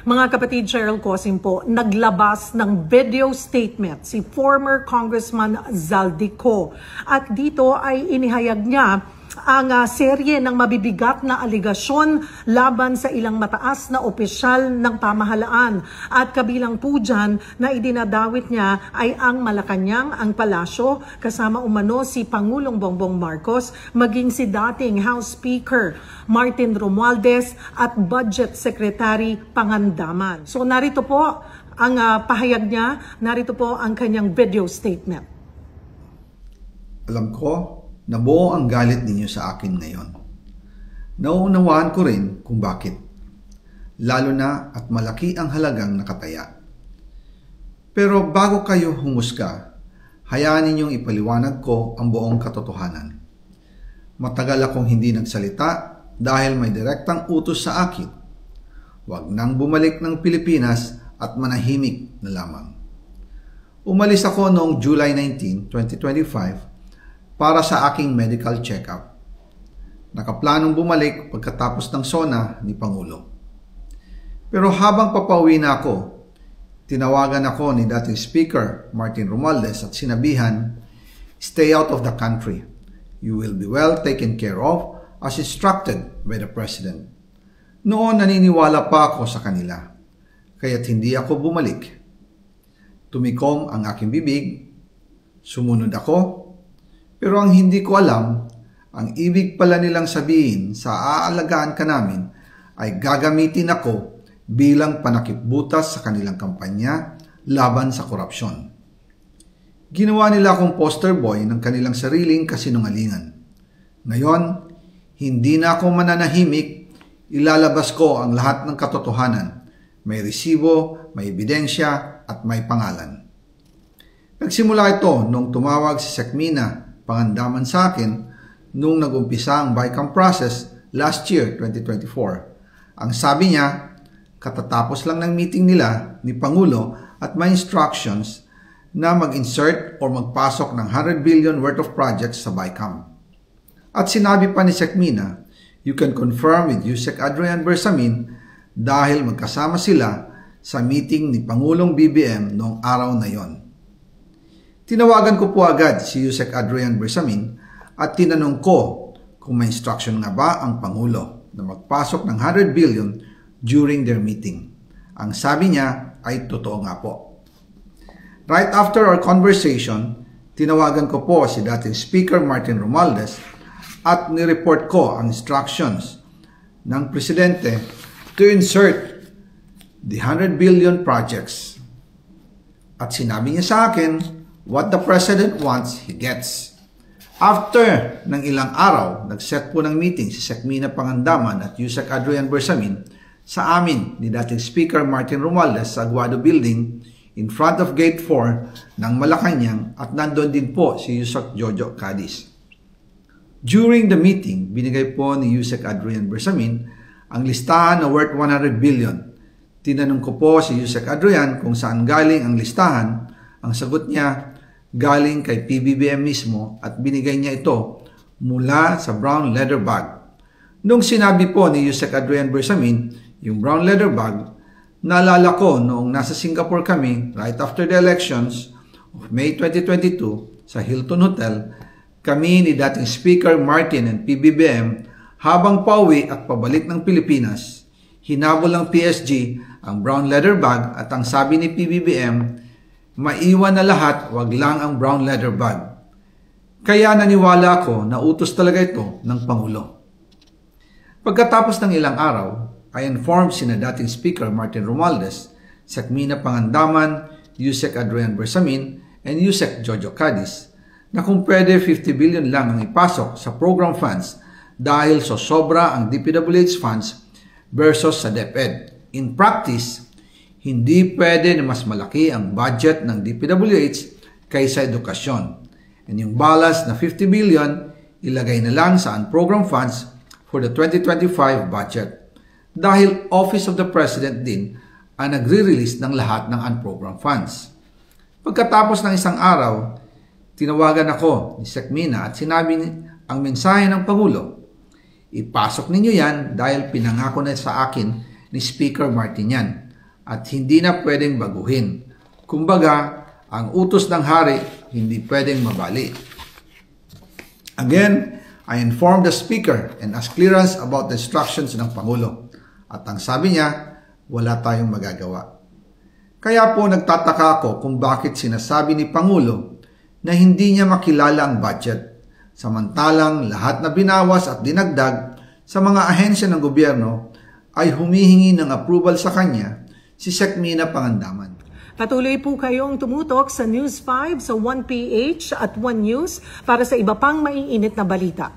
Mga kapatid, Cheryl Cosim po, naglabas ng video statement si former Congressman Zaldico. At dito ay inihayag niya ang serye ng mabibigat na aligasyon laban sa ilang mataas na opisyal ng pamahalaan. At kabilang po dyan na idinadawit niya ay ang Malacanang, ang palasyo, kasama umano si Pangulong Bongbong Marcos, maging si dating House Speaker Martin Romualdez at Budget Secretary Pangandaman. So narito po ang pahayag niya, narito po ang kanyang video statement. Alam ko, nabuo ang galit ninyo sa akin ngayon. Nauunawaan ko rin kung bakit. Lalo na at malaki ang halagang nakataya. Pero bago kayo humusga, hayaan ninyong ipaliwanag ko ang buong katotohanan. Matagal akong hindi nagsalita dahil may direktang utos sa akin. Huwag nang bumalik ng Pilipinas at manahimik na lamang. Umalis ako noong July 19, 2025 para sa aking medical check-up. Nakaplanong bumalik pagkatapos ng SONA ni Pangulo. Pero habang papauwi na ako, tinawagan ako ni dating Speaker Martin Romualdez at sinabihan, "Stay out of the country. You will be well taken care of as instructed by the President." Noon naniniwala pa ako sa kanila, kaya't hindi ako bumalik. Tumikom ang aking bibig, sumunod ako, pero ang hindi ko alam, ang ibig pala nilang sabihin sa aalagaan ka namin ay gagamitin ako bilang panakipbutas sa kanilang kampanya laban sa korupsyon. Ginawa nila akong poster boy ng kanilang sariling kasinungalingan. Ngayon, hindi na ako mananahimik, ilalabas ko ang lahat ng katotohanan. May resibo, may ebidensya at may pangalan. Nagsimula ito nung tumawag si Sekmina Pangandaman sa akin nung nag-umpisa ang BICAM process last year, 2024. Ang sabi niya, katatapos lang ng meeting nila ni Pangulo at may instructions na mag-insert or magpasok ng 100 billion worth of projects sa BICAM. At sinabi pa ni Sekmina, you can confirm with Yusek Adrian Bersamin dahil magkasama sila sa meeting ni Pangulong BBM noong araw na yon. Tinawagan ko po agad si Yusek Adrian Bersamin at tinanong ko kung may instruction nga ba ang Pangulo na magpasok ng 100 billion during their meeting. Ang sabi niya ay totoo nga po. Right after our conversation, tinawagan ko po si dating Speaker Martin Romualdez at nireport ko ang instructions ng Presidente to insert the 100 billion projects. At sinabi niya sa akin, what the President wants, he gets. After ng ilang araw, nag-set po ng meeting si Sekmina Pangandaman at Yusek Adrian Bersamin sa amin ni dating Speaker Martin Romualdez sa Aguado Building in front of Gate 4 ng Malacanang at nandun din po si Yusek Jojo Cadiz. During the meeting, binigay po ni Yusek Adrian Bersamin ang listahan na worth 100 billion. Tinanong ko po si Yusek Adrian kung saan galing ang listahan. Ang sagot niya, galing kay PBBM mismo at binigay niya ito mula sa brown leather bag. Nung sinabi po ni Yusek Adrian Bersamin yung brown leather bag, naalala ko noong nasa Singapore kami right after the elections of May 2022 sa Hilton Hotel, kami ni dating Speaker Martin and PBBM habang pauwi at pabalik ng Pilipinas, hinabol ng PSG ang brown leather bag at ang sabi ni PBBM, maiwan na lahat, wag lang ang brown leather bag. Kaya naniwala ako na utos talaga ito ng Pangulo. Pagkatapos ng ilang araw, I informed sina dating Speaker Martin Romualdez, Sekmina Pangandaman, Yusek Adrian Bersamin, and Yusek Jojo Cadiz na kung pwede 50 billion lang ang ipasok sa program funds dahil sobra ang DPWH funds versus sa DepEd. In practice, hindi pwede na mas malaki ang budget ng DPWH kaysa edukasyon. And yung balance na 50 billion, ilagay na lang sa unprogram funds for the 2025 budget. Dahil Office of the President din ang nagre-release ng lahat ng unprogram funds. Pagkatapos ng isang araw, tinawagan ako ni Sekmina at sinabi ang mensahe ng Pangulo, ipasok ninyo yan dahil pinangako na sa akin ni Speaker Martin yan. at hindi na pwedeng baguhin. Kumbaga, ang utos ng hari hindi pwedeng mabali. Again, I informed the Speaker and asked clearance about the instructions ng Pangulo. At ang sabi niya, wala tayong magagawa. Kaya po nagtataka ako kung bakit sinasabi ni Pangulo na hindi niya makilala ang budget, samantalang lahat na binawas at dinagdag sa mga ahensya ng gobyerno ay humihingi ng approval sa kanya si Sec. Mina Pangandaman. Patuloy po kayong tumutok sa News 5 sa 1PH at 1 News para sa iba pang maiinit na balita.